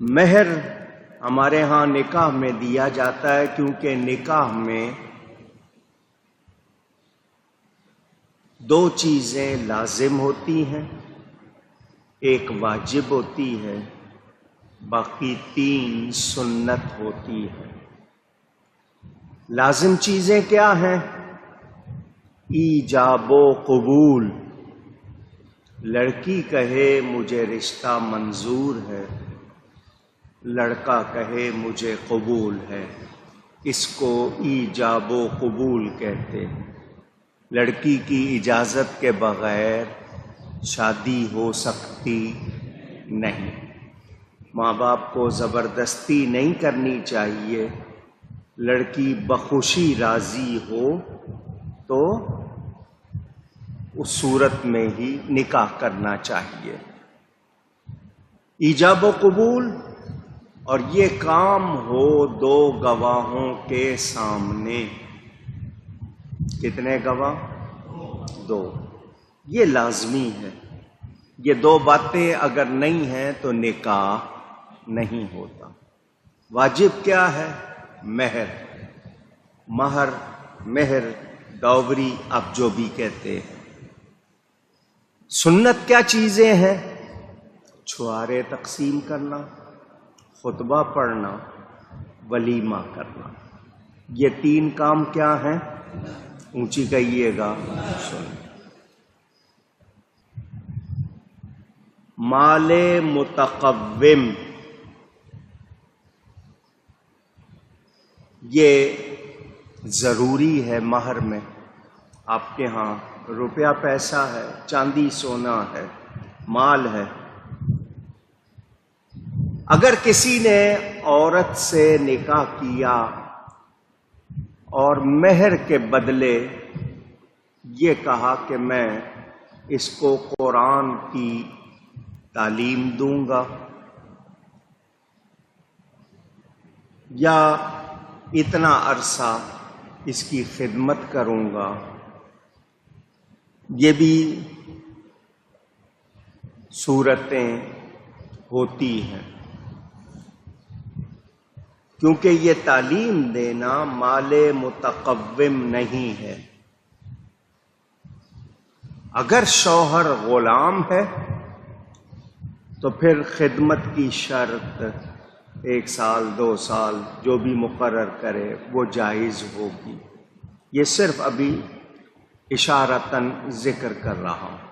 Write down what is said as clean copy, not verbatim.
مہر ہمارے ہاں نکاح میں دیا جاتا ہے، کیونکہ نکاح میں دو چیزیں لازم ہوتی ہیں، ایک واجب ہوتی ہے، باقی 3 سنت ہوتی ہے۔ لازم چیزیں کیا ہیں؟ ایجاب و قبول، لڑکی کہے مجھے رشتہ منظور ہے، لڑکا کہے مجھے قبول ہے، اس کو ایجاب و قبول کہتے ہیں۔ لڑکی کی اجازت کے بغیر شادی ہو سکتی نہیں۔ ماں باپ کو زبردستی نہیں کرنی چاہیے، لڑکی بخوشی راضی ہو تو اس صورت میں ہی نکاح کرنا چاہیے۔ ایجاب و قبول، اور یہ کام ہو 2 گواہوں کے سامنے۔ کتنے گواہ؟ 2۔ یہ لازمی ہے۔ یہ 2 باتیں اگر نہیں ہیں تو نکاح نہیں ہوتا۔ واجب کیا ہے؟ مہر، مہر، مہر، ڈاوری، آپ جو بھی کہتے ہیں۔ سنت کیا چیزیں ہیں؟ چھوارے تقسیم کرنا، خطبہ پڑھنا، ولیمہ کرنا۔ یہ 3 کام کیا ہیں؟ اونچی کہیے گا، سنت۔ مال متقوم، یہ ضروری ہے مہر میں۔ آپ کے ہاں روپیہ پیسہ ہے، چاندی سونا ہے، مال ہے۔ اگر کسی نے عورت سے نکاح کیا اور مہر کے بدلے یہ کہا کہ میں اس کو قرآن کی تعلیم دوں گا یا اتنا عرصہ اس کی خدمت کروں گا، یہ بھی صورتیں ہوتی ہیں، کیونکہ یہ تعلیم دینا مال متقوم نہیں ہے۔ اگر شوہر غلام ہے تو پھر خدمت کی شرط 1 سال 2 سال جو بھی مقرر کرے وہ جائز ہوگی۔ یہ صرف ابھی اشارتاً ذکر کر رہا ہوں۔